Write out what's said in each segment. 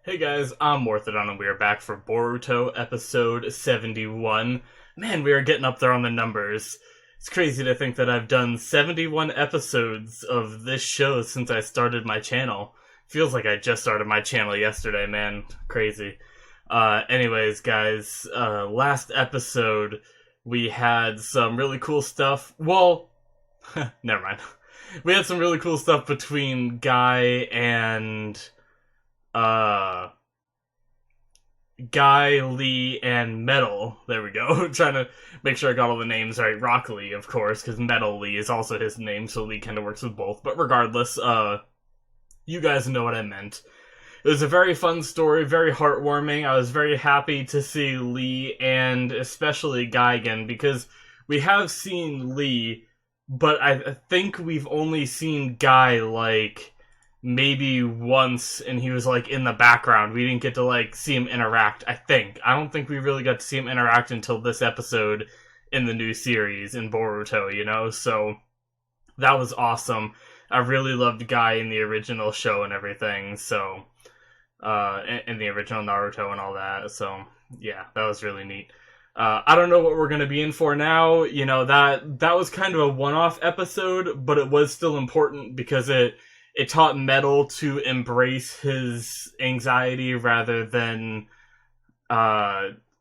Hey guys, I'm Morthadon and we are back for Boruto episode 71. Man, we are getting up there on the numbers. It's crazy to think that I've done 71 episodes of this show since I started my channel. Feels like I just started my channel yesterday, man. Crazy. Anyways, guys, last episode we had some really cool stuff. Well, never mind. We had some really cool stuff between Guy and uh Guy, Lee, and Metal. There we go. Trying to make sure I got all the names right. Rock Lee, of course, because Metal Lee is also his name, so Lee kind of works with both. But regardless, you guys know what I meant. It was a very fun story, very heartwarming. I was very happy to see Lee and especially Guy again, because we have seen Lee, but I think we've only seen Guy, like, maybe once, and he was like in the background. We didn't get to like see him interact. I don't think we really got to see him interact until this episode in the new series in Boruto, you know. So that was awesome. I really loved Guy in the original show and everything. So in the original Naruto and all that. So yeah, that was really neat. I don't know what we're gonna be in for now. You know, that was kind of a one-off episode, but it was still important because it taught Metal to embrace his anxiety rather than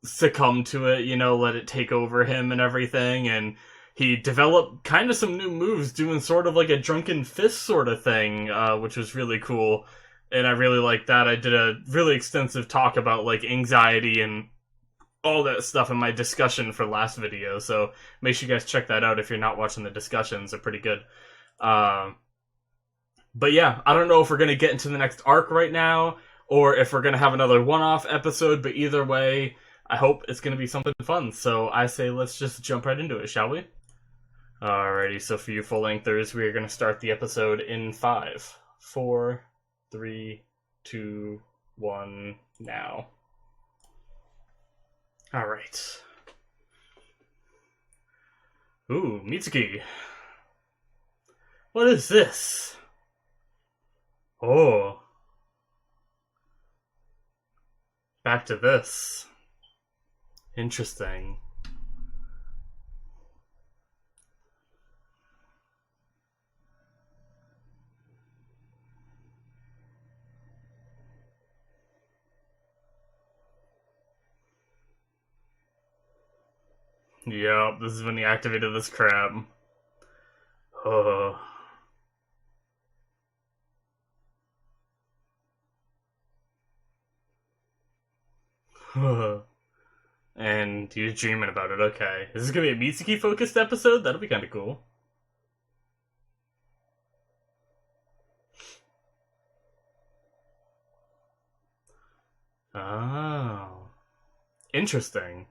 succumb to it, you know, let it take over him and everything. And he developed kind of some new moves, doing sort of like a drunken fist sort of thing, which was really cool. And I really liked that. I did a really extensive talk about like anxiety and all that stuff in my discussion for last video, so make sure you guys check that out if you're not watching the discussions. They're pretty good. But yeah, I don't know if we're going to get into the next arc right now, or if we're going to have another one-off episode, but either way, I hope it's going to be something fun. So I say let's just jump right into it, shall we? Alrighty, so for you full-lengthers, we are going to start the episode in 5, 4, 3, 2, 1, now. Alright. Ooh, Mitsuki. What is this? Oh. Back to this. Interesting. Yep, this is when he activated this crab. Oh. And he was dreaming about it, okay. Is this gonna be a Mitsuki-focused episode? That'll be kinda cool. Oh. Interesting.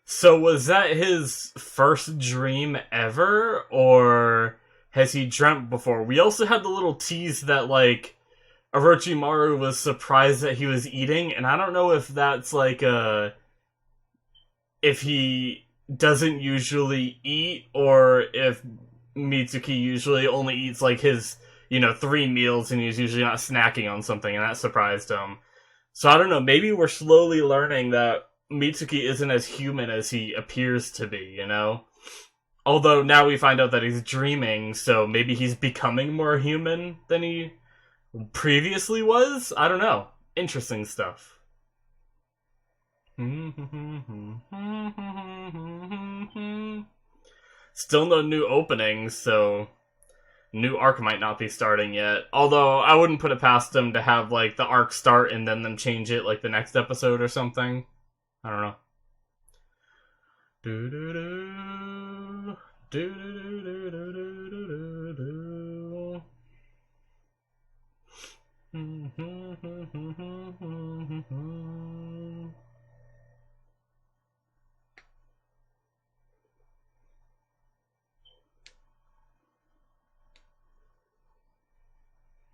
So was that his first dream ever, or has he dreamt before? We also had the little tease that, like, Orochimaru was surprised that he was eating, and I don't know if that's like if he doesn't usually eat, or if Mitsuki usually only eats like his, 3 meals, and he's usually not snacking on something, and that surprised him. So I don't know, maybe we're slowly learning that Mitsuki isn't as human as he appears to be, you know? Although now we find out that he's dreaming, so maybe he's becoming more human than he previously was? I don't know. Interesting stuff. Still no new openings, so new arc might not be starting yet. Although I wouldn't put it past them to have like the arc start and then them change it like the next episode or something. I don't know. Do do do do do do do do do.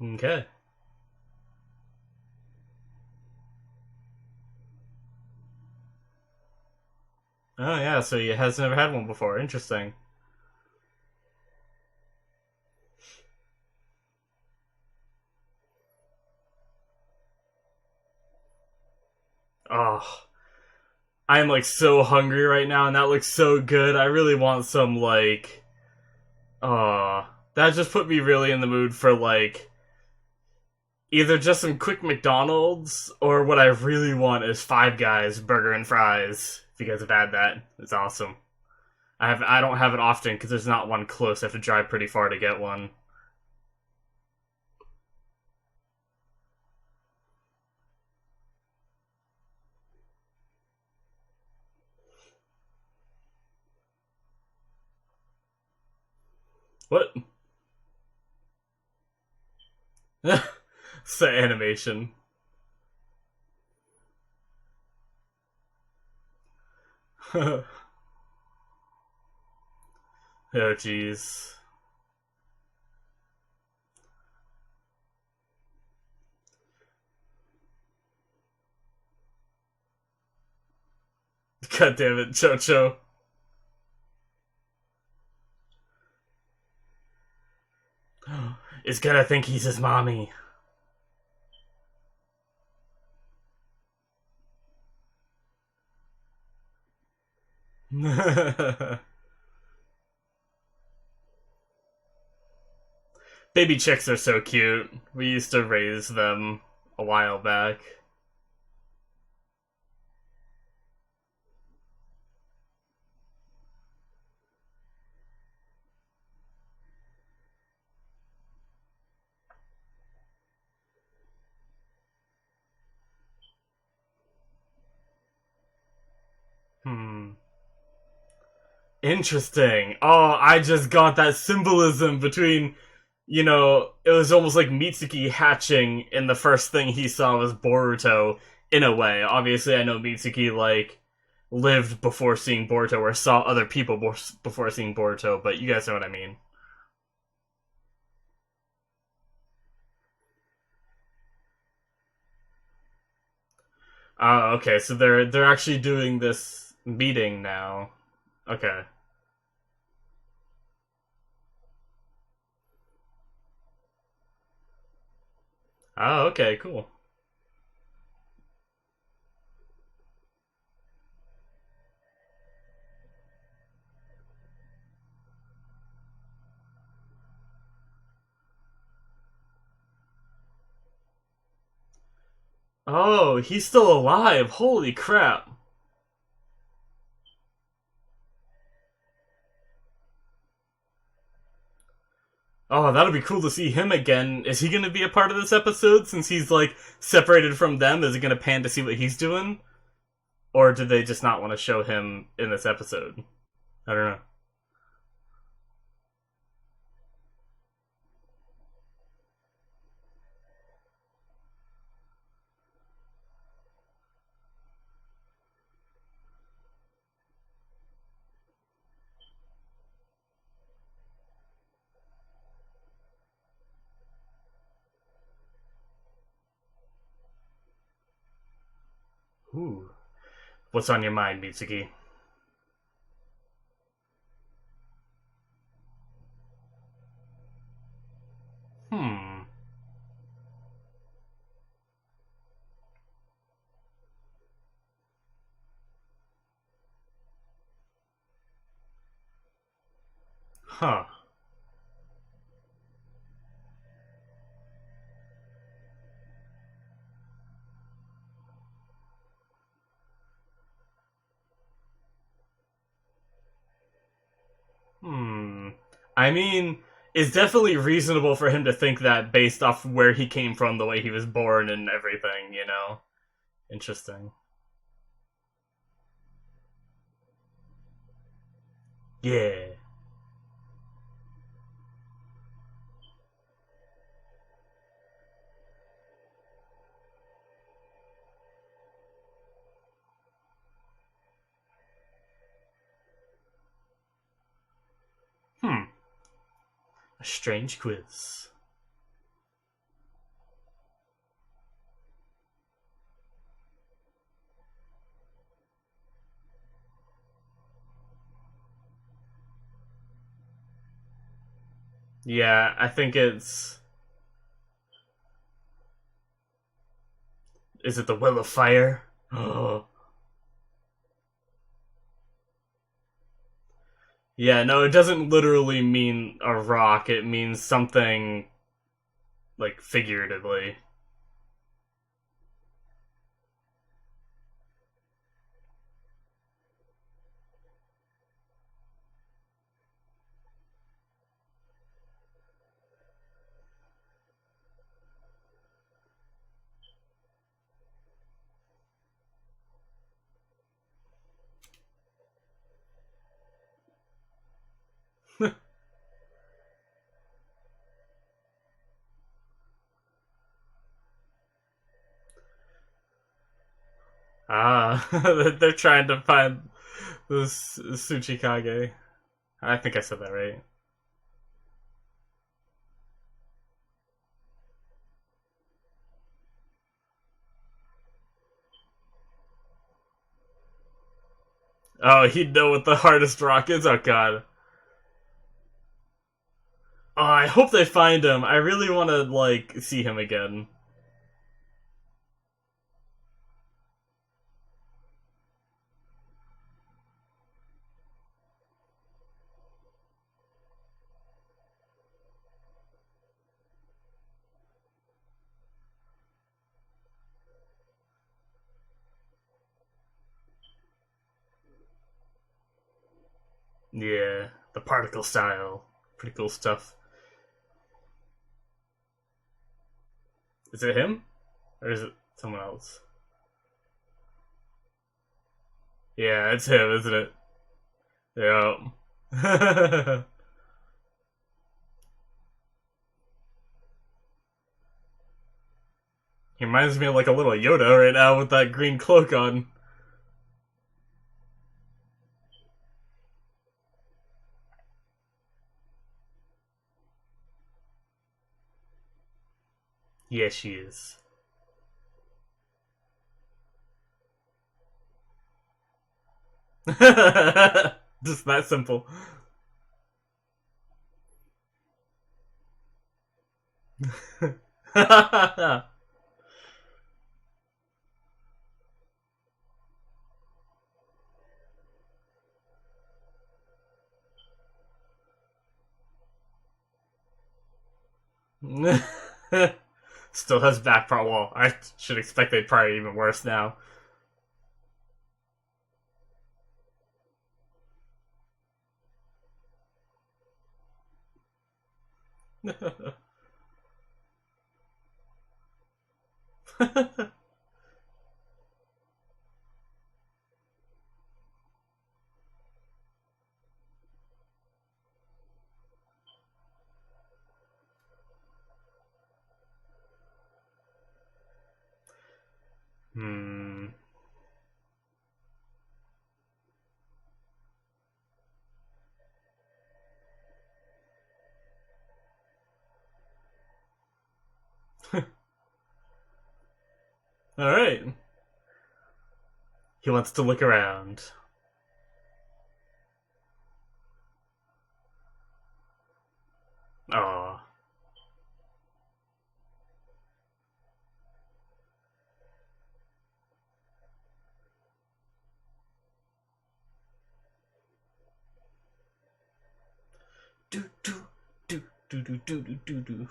Okay. Oh yeah, so he has never had one before. Interesting. Oh, I am like so hungry right now, and that looks so good. I really want some like, that just put me really in the mood for like either just some quick McDonald's or what I really want is Five Guys burger and fries. If you guys have had that, it's awesome. I don't have it often because there's not one close. I have to drive pretty far to get one. What? Set animation. Oh jeez. God damn it, Chocho. Is gonna think he's his mommy. Baby chicks are so cute. We used to raise them a while back. Hmm. Interesting. Oh, I just got that symbolism between, it was almost like Mitsuki hatching, and the first thing he saw was Boruto, in a way. Obviously, I know Mitsuki, like, lived before seeing Boruto, or saw other people before seeing Boruto, but you guys know what I mean. Okay, so they're actually doing this meeting now. Okay. Oh, okay, cool. Oh, he's still alive. Holy crap. Oh, that'll be cool to see him again. Is he going to be a part of this episode since he's like separated from them? Is it going to pan to see what he's doing? Or did they just not want to show him in this episode? I don't know. Ooh. What's on your mind, Mitsuki? Hmm. Huh. Hmm. I mean, it's definitely reasonable for him to think that based off where he came from, the way he was born, and everything. Interesting. Yeah. Hmm. A strange quiz. Yeah, I think it's. Is it the Will of Fire? Yeah, no, it doesn't literally mean a rock. It means something like figuratively. Ah, they're trying to find this Tsuchikage. I think I said that right. Oh, he'd know what the hardest rock is. Oh god. Oh, I hope they find him. I really want to like see him again. Yeah, the particle style, pretty cool stuff. Is it him or is it someone else? Yeah, it's him, isn't it? Yeah. He reminds me of like a little Yoda right now with that green cloak on. Yeah, she is. Just that simple. Still has back part. Well, I should expect they'd probably even worse now. Hmm. All right. He wants to look around. Oh. Do do do do do do do do.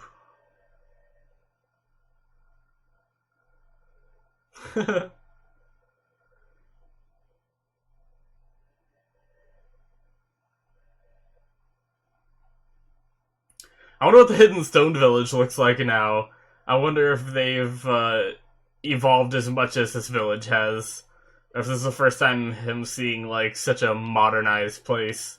I wonder what the Hidden Stone Village looks like now. I wonder if they've evolved as much as this village has. Or if this is the first time him seeing like such a modernized place.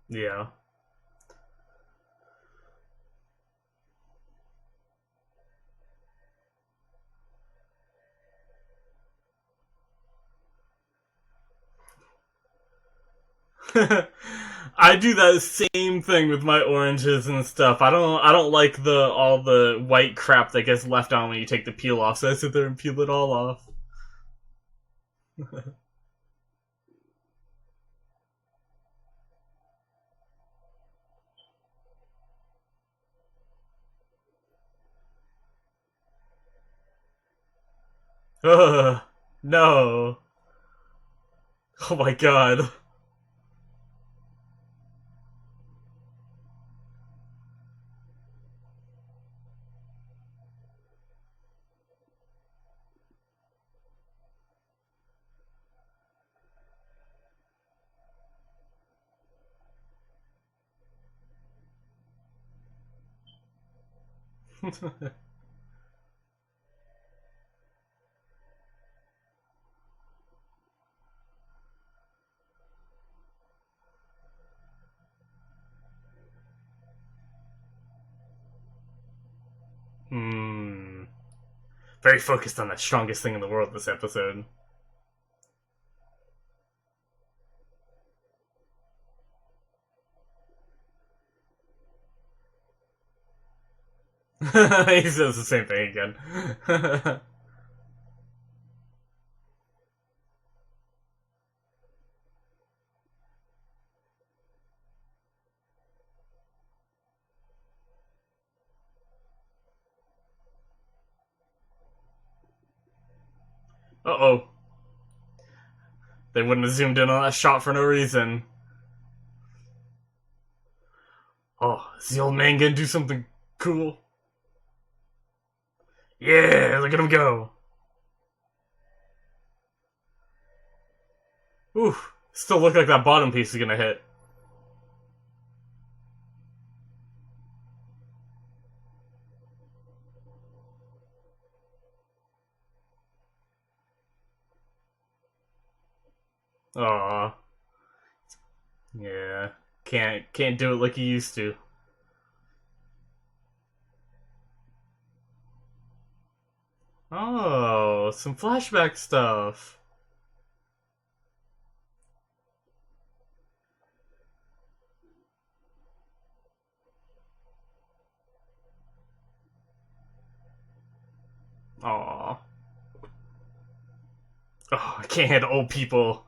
Yeah. I do that same thing with my oranges and stuff. I don't like the all the white crap that gets left on when you take the peel off, so I sit there and peel it all off. Ugh, no. Oh my god. Hmm. Very focused on the strongest thing in the world this episode. He says the same thing again. Uh oh. They wouldn't have zoomed in on that shot for no reason. Oh, is the old man gonna do something cool? Yeah, look at him go. Oof. Still look like that bottom piece is gonna hit. Aw. Yeah. Can't do it like he used to. Oh, some flashback stuff. Aw. Oh, I can't handle old people.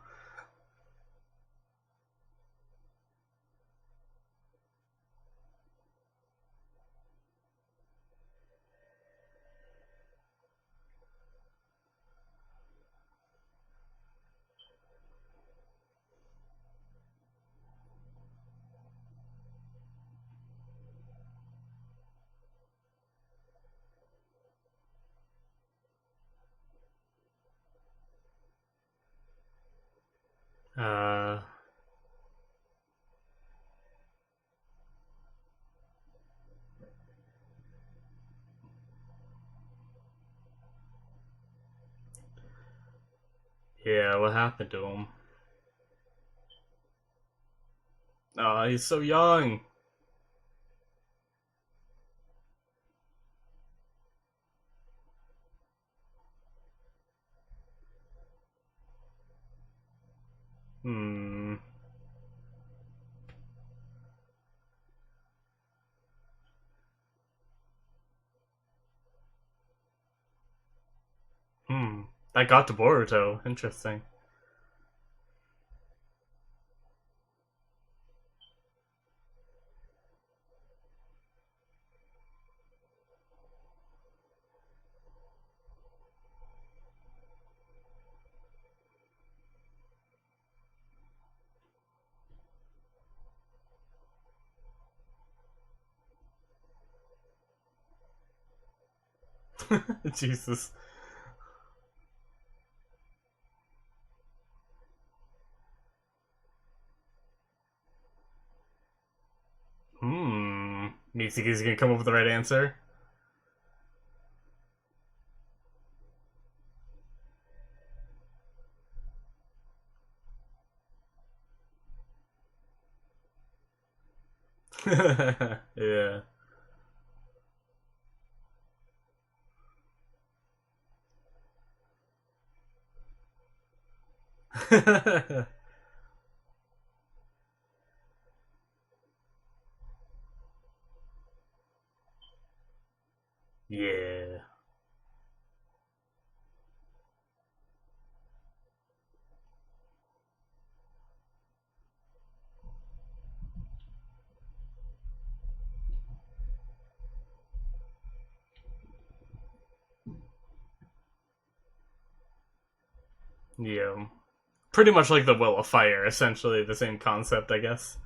Uh, yeah, what happened to him? Oh, he's so young. Hmm. Hmm. That got to Boruto. Interesting. Jesus. Hmm. Mitsuki's gonna come up with the right answer. Yeah. Yeah. Yeah. Pretty much like the Will of Fire, essentially the same concept, I guess.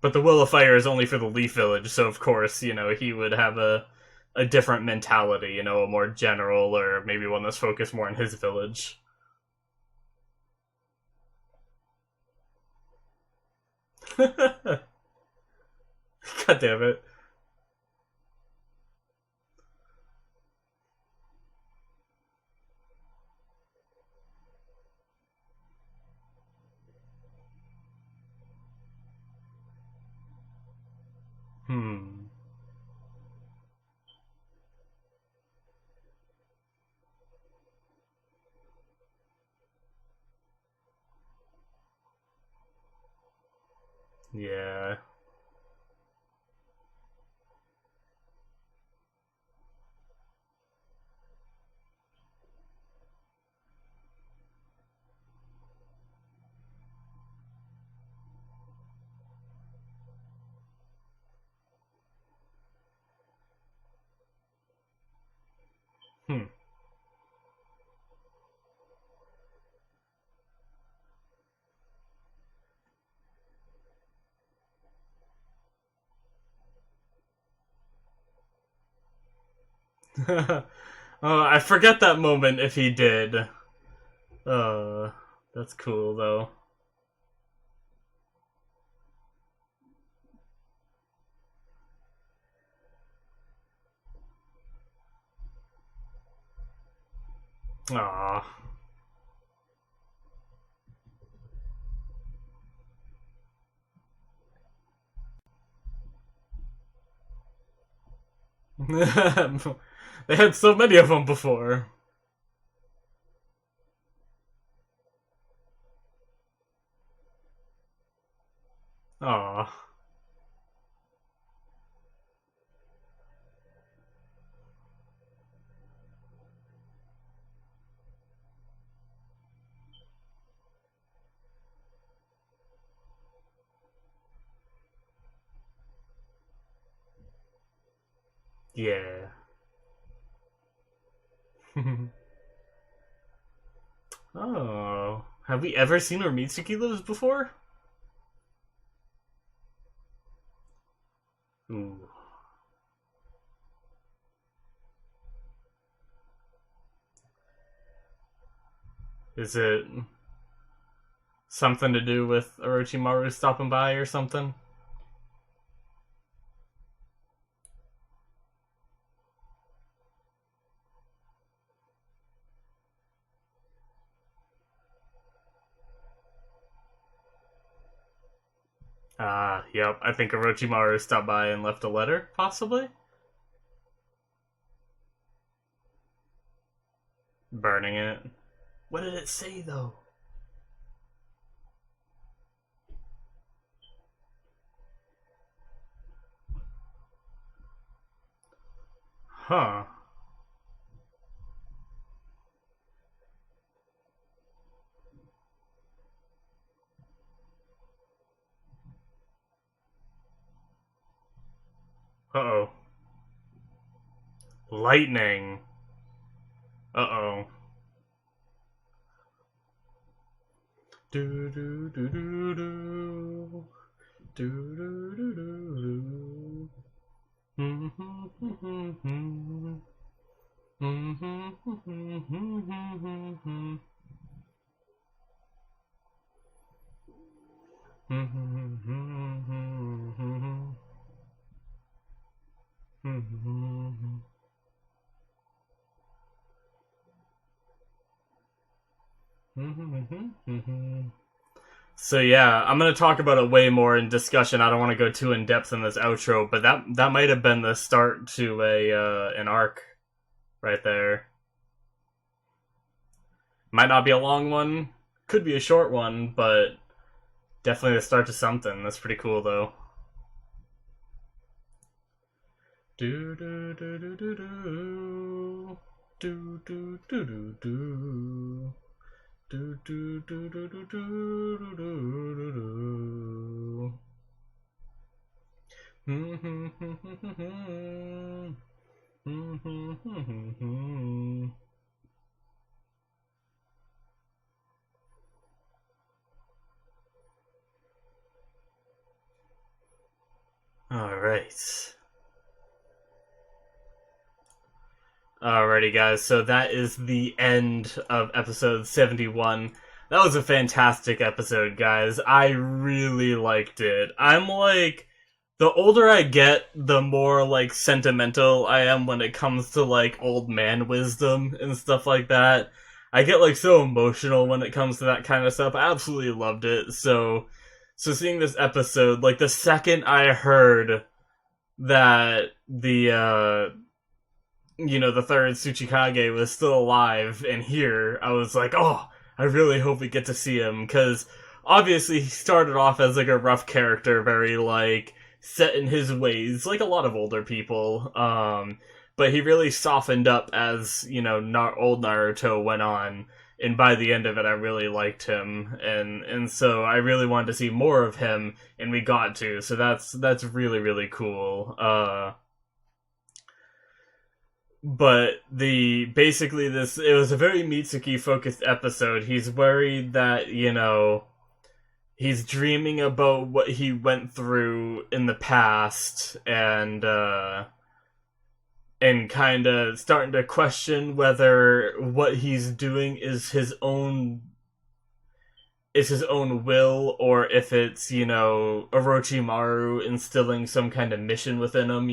But the Will of Fire is only for the Leaf Village, so of course, he would have a different mentality, a more general, or maybe one that's focused more on his village. God damn it. Hmm. Yeah. Hmm. I forget that moment if he did. Uh, that's cool though. Aw. They had so many of them before. Aw. Yeah. Oh. Have we ever seen where Mitsuki lives before? Ooh. Is it something to do with Orochimaru stopping by or something? Yep. I think Orochimaru stopped by and left a letter, possibly? Burning it. What did it say, though? Huh. Uh oh. Lightning. Uh oh. Do do do do do. Do do do do do. So yeah, I'm gonna talk about it way more in discussion. I don't want to go too in depth in this outro, but that might have been the start to a an arc right there. Might not be a long one, could be a short one, but definitely the start to something. That's pretty cool though. Do do do do do do. Do do do do do. Do do do do do do do do do. All right. Alrighty, guys, so that is the end of episode 71. That was a fantastic episode, guys. I really liked it. I'm like, the older I get, the more like sentimental I am when it comes to like old man wisdom and stuff like that. I get like so emotional when it comes to that kind of stuff. I absolutely loved it. So seeing this episode, like the second I heard that the third Tsuchikage was still alive and here, I was like, oh, I really hope we get to see him, because obviously he started off as like a rough character, very like set in his ways, like a lot of older people, but he really softened up as, old Naruto went on, and by the end of it I really liked him, and so I really wanted to see more of him, and we got to, so that's really, really cool. But it was a very Mitsuki focused episode. He's worried that, he's dreaming about what he went through in the past, and kind of starting to question whether what he's doing is his own will, or if it's, Orochimaru instilling some kind of mission within him,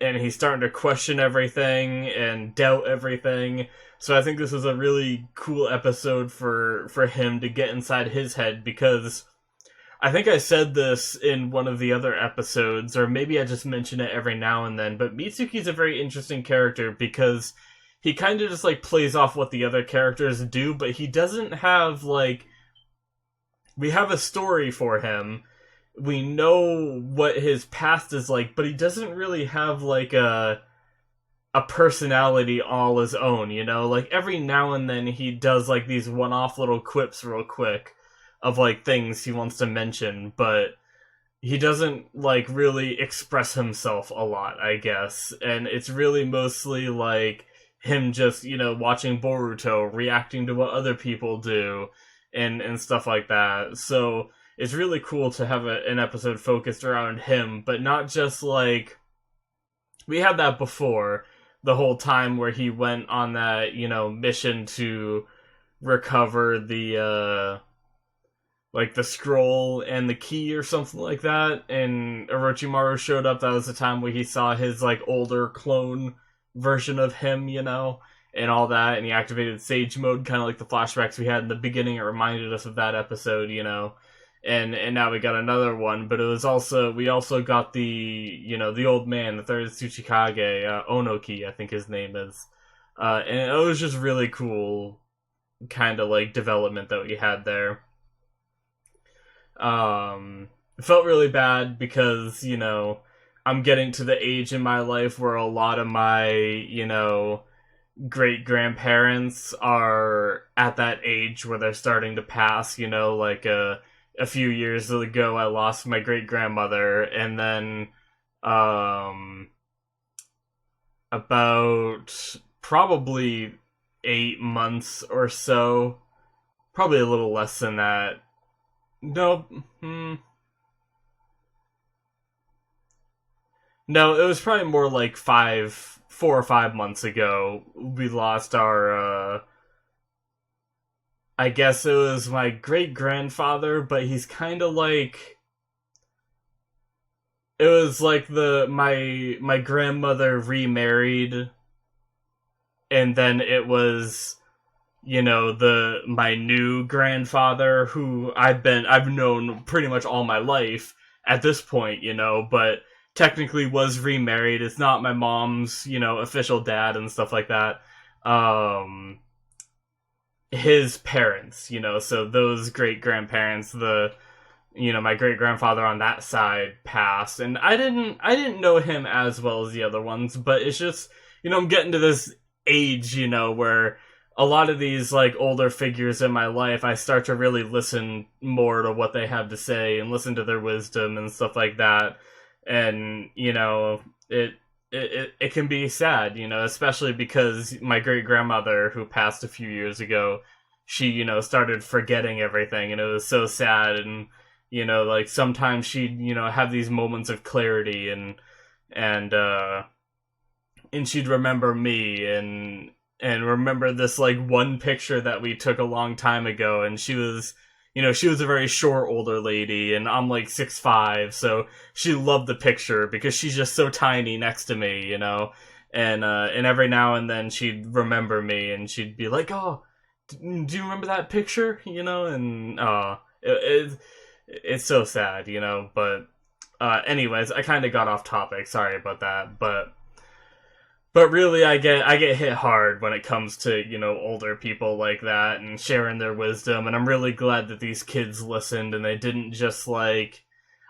and he's starting to question everything and doubt everything. So I think this is a really cool episode for him to get inside his head, because I think I said this in one of the other episodes, or maybe I just mention it every now and then, but Mitsuki's a very interesting character because he kind of just like plays off what the other characters do, but he doesn't have like... We have a story for him, we know what his past is like, but he doesn't really have like a personality all his own, Like every now and then he does like these one-off little quips real quick of like things he wants to mention, but he doesn't like really express himself a lot, I guess. And it's really mostly like him just, watching Boruto, reacting to what other people do, and stuff like that. So it's really cool to have an episode focused around him, but not just like... We had that before, the whole time where he went on that, mission to recover the scroll and the key or something like that, and Orochimaru showed up. That was the time where he saw his, like, older clone version of him, and all that, and he activated Sage Mode, kind of like the flashbacks we had in the beginning. It reminded us of that episode, and now we got another one, but we also got the old man, the third Tsuchikage, Onoki, I think his name is, and it was just really cool kind of like development that we had there. It felt really bad because, I'm getting to the age in my life where a lot of my, great-grandparents are at that age where they're starting to pass, like a few years ago, I lost my great-grandmother, and then, about probably 8 months or so, probably a little less than that. No, no, it was probably more like 4 or 5 months ago, we lost our, I guess it was my great-grandfather, but he's kind of like... It was like my grandmother remarried, and then it was, my new grandfather, who I've known pretty much all my life at this point, but technically was remarried. It's not my mom's, official dad and stuff like that. His parents, so those great-grandparents, my great grandfather on that side passed, and I didn't know him as well as the other ones, but it's just, I'm getting to this age, where a lot of these like older figures in my life, I start to really listen more to what they have to say and listen to their wisdom and stuff like that. And it can be sad, especially because my great grandmother, who passed a few years ago, she, started forgetting everything, and it was so sad. And like sometimes she'd, have these moments of clarity, and and she'd remember me, and remember this like one picture that we took a long time ago, and she was a very short older lady, and I'm like 6'5", so she loved the picture because she's just so tiny next to me, and every now and then she'd remember me, and she'd be like, "Oh, do you remember that picture?" And it's so sad, But anyways, I kind of got off topic. Sorry about that, but really, I get hit hard when it comes to, older people like that and sharing their wisdom, and I'm really glad that these kids listened and they didn't just like,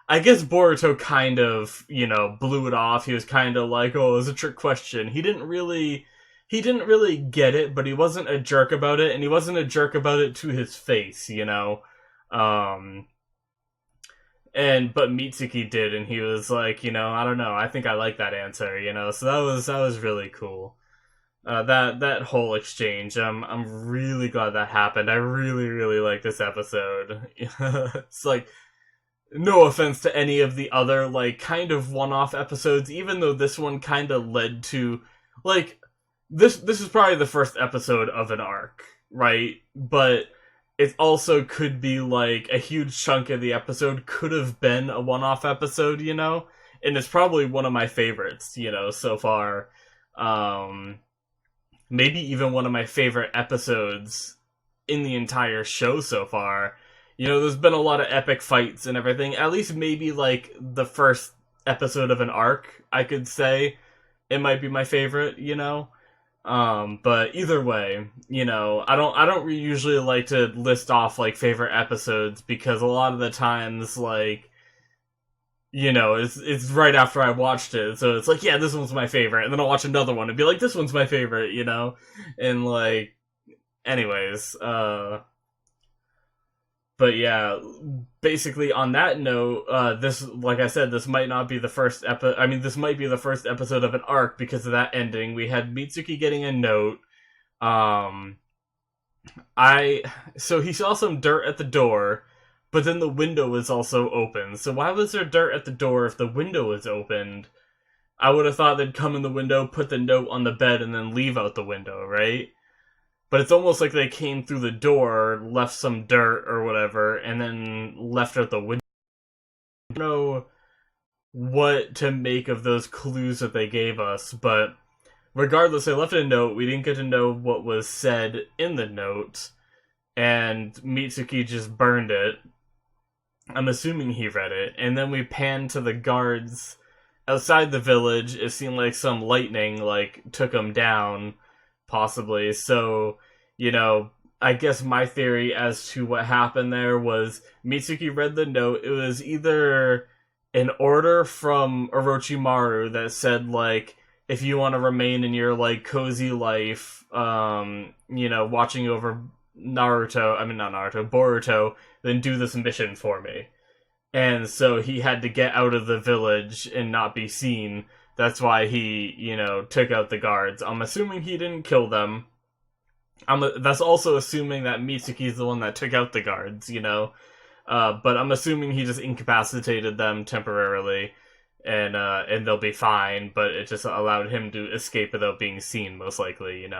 I guess Boruto kind of, blew it off. He was kind of like, "Oh, it was a trick question." He didn't really get it, but he wasn't a jerk about it, and he wasn't a jerk about it to his face, Um, but Mitsuki did, and he was like, "I don't know, I think I like that answer," So that was really cool. That whole exchange, I'm really glad that happened. I really really like this episode. It's like, no offense to any of the other like kind of one-off episodes, even though this one kind of led to like this is probably the first episode of an arc, right? But it also could be like a huge chunk of the episode could have been a one-off episode, and it's probably one of my favorites, so far. Maybe even one of my favorite episodes in the entire show so far. There's been a lot of epic fights and everything. At least maybe like the first episode of an arc, I could say it might be my favorite. But either way, I don't usually like to list off like favorite episodes, because a lot of the times, like, it's right after I watched it, so it's like, yeah, this one's my favorite, and then I'll watch another one and be like, this one's my favorite, and like, anyways, but yeah, basically on that note, this, like I said, this might not be the first this might be the first episode of an arc because of that ending. We had Mitsuki getting a note. So he saw some dirt at the door, but then the window was also open. So why was there dirt at the door if the window was opened? I would have thought they'd come in the window, put the note on the bed, and then leave out the window, right? But it's almost like they came through the door, left some dirt or whatever, and then left out the window. I don't know what to make of those clues that they gave us, but regardless, they left a note. We didn't get to know what was said in the note, and Mitsuki just burned it. I'm assuming he read it, and then we panned to the guards outside the village. It seemed like some lightning, like, took them down, possibly. So, I guess my theory as to what happened there was Mitsuki read the note. It was either an order from Orochimaru that said, like, if you want to remain in your, like, cozy life, watching over Boruto, then do this mission for me. And so he had to get out of the village and not be seen. That's why he, took out the guards. I'm assuming he didn't kill them. That's also assuming that Mitsuki's the one that took out the guards, But I'm assuming he just incapacitated them temporarily, and they'll be fine. But it just allowed him to escape without being seen, most likely, And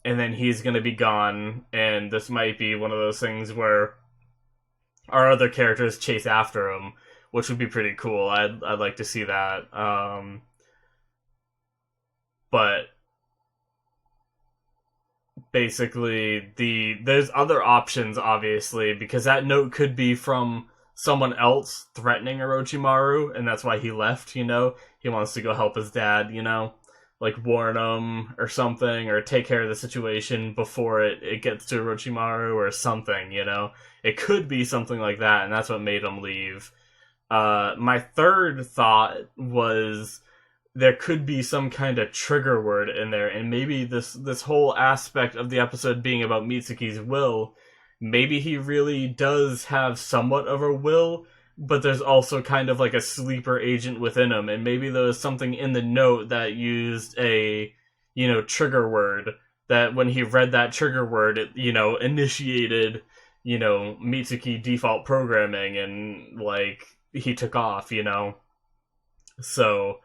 then he's gonna be gone, and this might be one of those things where our other characters chase after him, which would be pretty cool. I'd like to see that. But basically, there's other options, obviously, because that note could be from someone else threatening Orochimaru, and that's why he left. He wants to go help his dad. like warn him or something, or take care of the situation before it gets to Orochimaru or something, you know? It could be something like that, and that's what made him leave. My third thought was there could be some kind of trigger word in there, and maybe this whole aspect of the episode being about Mitsuki's will, maybe he really does have somewhat of a will, but there's also kind of like a sleeper agent within him, and maybe there was something in the note that used a, trigger word, that when he read that trigger word, it, initiated, Mitsuki default programming, and, like, he took off, So,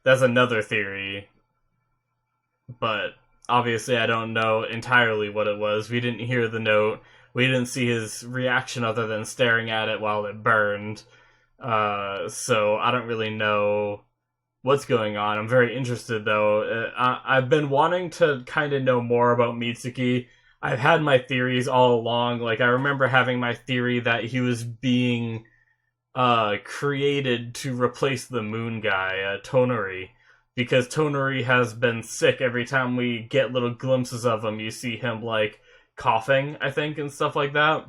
that's another theory. But, obviously I don't know entirely what it was. We didn't hear the note. We didn't see his reaction other than staring at it while it burned. So I don't really know what's going on. I'm very interested, though. I've been wanting to kind of know more about Mitsuki. I've had my theories all along. Like, I remember having my theory that he was being created to replace the moon guy, Tonari. Because Tonari has been sick. Every time we get little glimpses of him, you see him, like, coughing, I think, and stuff like that.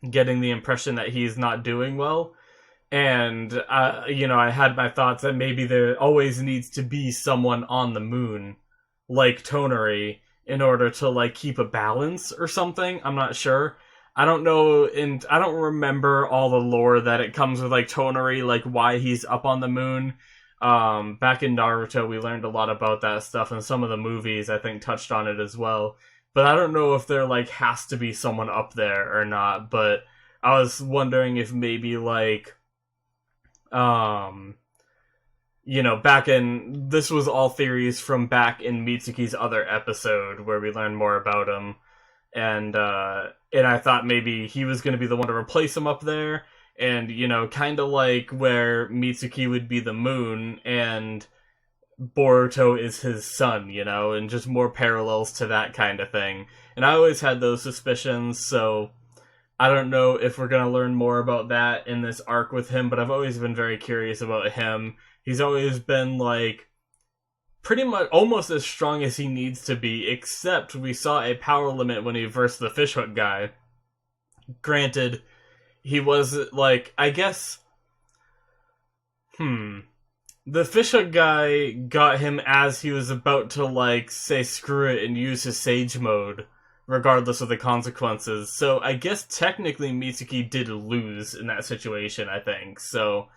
Getting the impression that he's not doing well. And, I had my thoughts that maybe there always needs to be someone on the moon, like Tonari, in order to, like, keep a balance or something. I'm not sure. I don't know, and I don't remember all the lore that it comes with, like, Tonari, like, why he's up on the moon. Back in Naruto, we learned a lot about that stuff, and some of the movies, I think, touched on it as well. But I don't know if there, like, has to be someone up there or not, but I was wondering if maybe, like, this was all theories from back in Mitsuki's other episode, where we learned more about him, and I thought maybe he was going to be the one to replace him up there, and, kind of like where Mitsuki would be the moon, and Boruto is his son, and just more parallels to that kind of thing. And I always had those suspicions, so I don't know if we're going to learn more about that in this arc with him, but I've always been very curious about him. He's always been, like, pretty much almost as strong as he needs to be, except we saw a power limit when he versed the fishhook guy. Granted, he was, like, I guess... The fishhook guy got him as he was about to, like, say screw it and use his sage mode, regardless of the consequences. So I guess technically Mitsuki did lose in that situation, I think. So,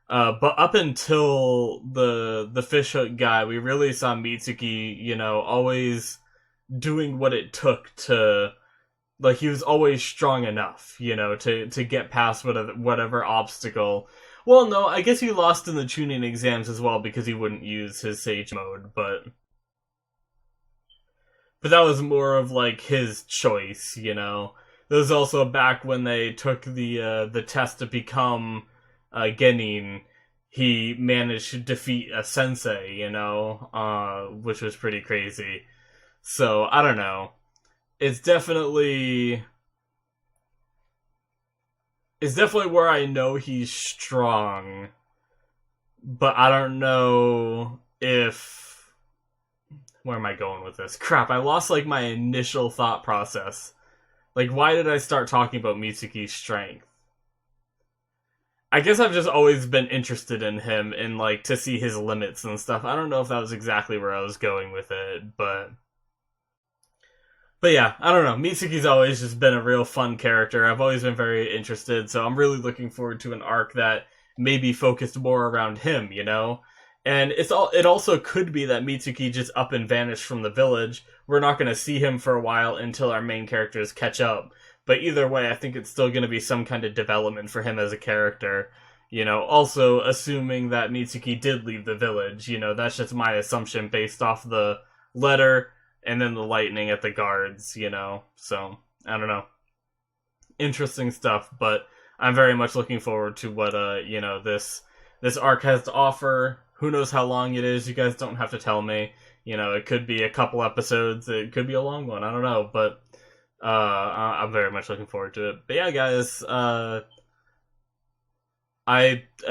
but up until the fishhook guy, we really saw Mitsuki, always doing what it took to, like, he was always strong enough, to get past whatever obstacle. Well, no, I guess he lost in the tuning exams as well because he wouldn't use his sage mode, but that was more of, like, his choice, There was also back when they took the test to become Genin, he managed to defeat a sensei, which was pretty crazy. So, I don't know. It's definitely where I know he's strong, but I don't know if... Where am I going with this? Crap, I lost, like, my initial thought process. Like, why did I start talking about Mitsuki's strength? I guess I've just always been interested in him and, like, to see his limits and stuff. I don't know if that was exactly where I was going with it, but yeah, I don't know. Mitsuki's always just been a real fun character. I've always been very interested, so I'm really looking forward to an arc that maybe focused more around him, And it also could be that Mitsuki just up and vanished from the village. We're not going to see him for a while until our main characters catch up. But either way, I think it's still going to be some kind of development for him as a character. Also assuming that Mitsuki did leave the village. That's just my assumption based off the letter and then the lightning at the guards, So, I don't know. Interesting stuff, but I'm very much looking forward to what, this arc has to offer. Who knows how long it is? You guys don't have to tell me. It could be a couple episodes. It could be a long one. I don't know, but I'm very much looking forward to it. But yeah, guys, I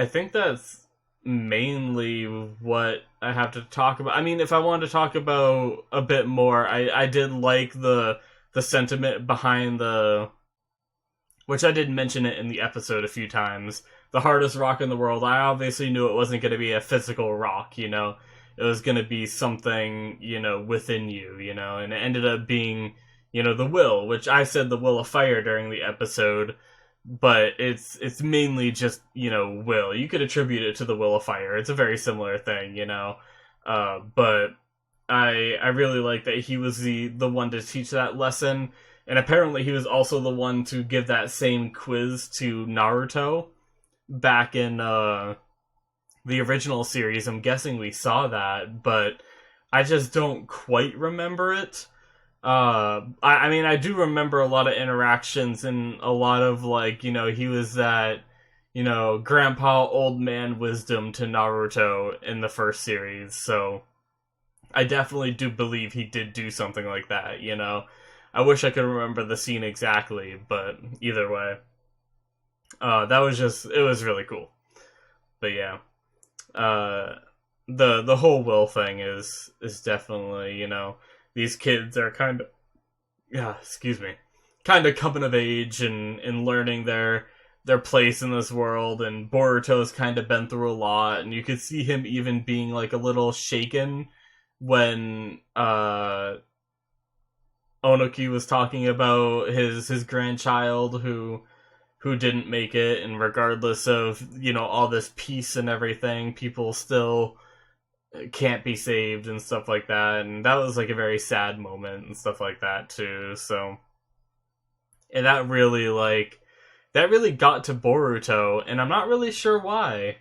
think that's mainly what I have to talk about? I mean, if I wanted to talk about a bit more, I did like the sentiment behind the, which I did mention it in the episode a few times. The hardest rock in the world. I obviously knew it wasn't going to be a physical rock, you know. It was going to be something, you know, within you, you know, and it ended up being, you know, the will, which I said the will of fire during the episode, but it's mainly just, you know, will. You could attribute it to the will of fire. It's a very similar thing, you know. But I really like that he was the one to teach that lesson, and apparently he was also the one to give that same quiz to Naruto back in the original series. I'm guessing we saw that, but I just don't quite remember it. I mean, I do remember a lot of interactions and a lot of, like, you know, he was that, you know, grandpa old man wisdom to Naruto in the first series, so I definitely do believe he did do something like that, you know. I wish I could remember the scene exactly, but either way. That was just, it was really cool. But yeah. The whole will thing is definitely, you know, these kids are kind of, yeah, excuse me, kind of coming of age and learning their place in this world, and Boruto's kind of been through a lot, and you could see him even being like a little shaken when Onoki was talking about his grandchild who didn't make it, and regardless of, you know, all this peace and everything, people still can't be saved and stuff like that, and that was like a very sad moment and stuff like that too. So, and that really got to Boruto, and I'm not really sure why,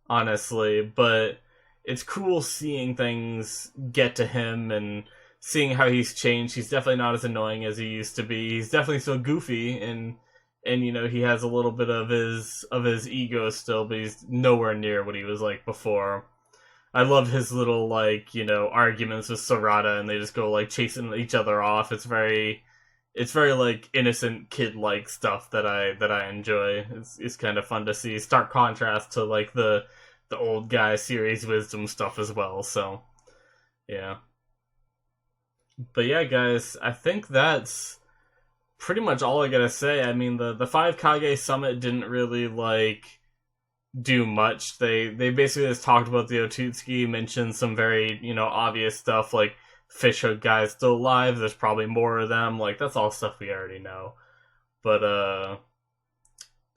honestly, but it's cool seeing things get to him and seeing how he's changed. He's definitely not as annoying as he used to be. He's definitely still goofy, and you know, he has a little bit of his ego still, but he's nowhere near what he was like before. I love his little, like, you know, arguments with Sarada, and they just go like chasing each other off. It's very like innocent kid like stuff that I enjoy. It's kind of fun to see. Stark contrast to like the old guy series wisdom stuff as well. So yeah. But yeah, guys, I think that's pretty much all I gotta say. I mean, the Five Kage Summit didn't really like do much. They basically just talked about the Otutsuki, mentioned some very, you know, obvious stuff like Fishhook guy's still alive. There's probably more of them. Like, that's all stuff we already know. But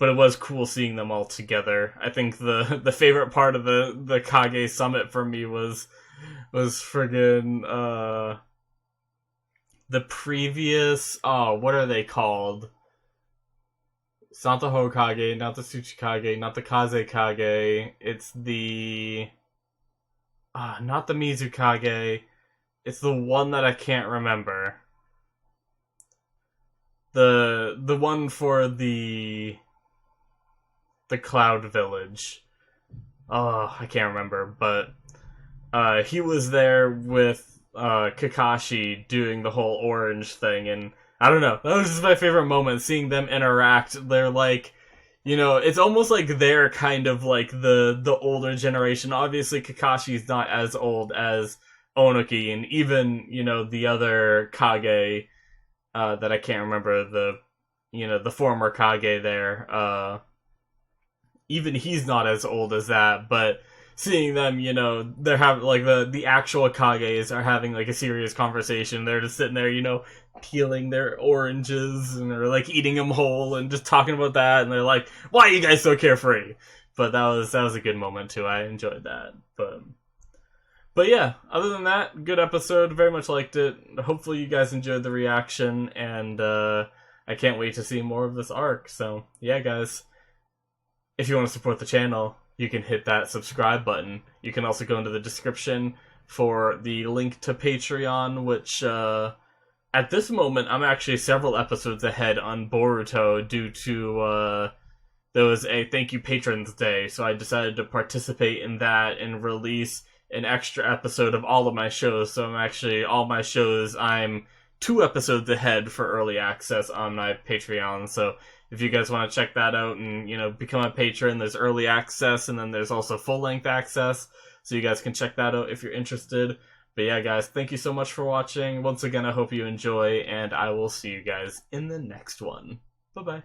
it was cool seeing them all together. I think the favorite part of the Kage Summit for me was friggin' the previous, oh, what are they called? It's not the Hokage, not the Tsuchikage, not the Kazekage. It's the not the Mizukage. It's the one that I can't remember. The one for the Cloud Village. Oh, I can't remember, but he was there with Kakashi doing the whole orange thing, and I don't know, that was just my favorite moment, seeing them interact. They're like, you know, it's almost like they're kind of like the older generation. Obviously Kakashi's not as old as Onoki, and even, you know, the other Kage that I can't remember, the former Kage there, even he's not as old as that, but seeing them, you know, they're having, like, the actual Kages are having, like, a serious conversation. They're just sitting there, you know, peeling their oranges, and they're, like, eating them whole, and just talking about that, and they're like, why are you guys so carefree? But that was a good moment, too. I enjoyed that. But yeah, other than that, good episode. Very much liked it. Hopefully you guys enjoyed the reaction, and I can't wait to see more of this arc. So, yeah, guys, if you want to support the channel, you can hit that subscribe button. You can also go into the description for the link to Patreon, which, at this moment, I'm actually several episodes ahead on Boruto due to, there was a Thank You Patrons Day, so I decided to participate in that and release an extra episode of all of my shows. So all my shows, I'm 2 episodes ahead for early access on my Patreon, so if you guys want to check that out and, you know, become a patron, there's early access, and then there's also full-length access. So you guys can check that out if you're interested. But yeah, guys, thank you so much for watching. Once again, I hope you enjoy, and I will see you guys in the next one. Bye-bye.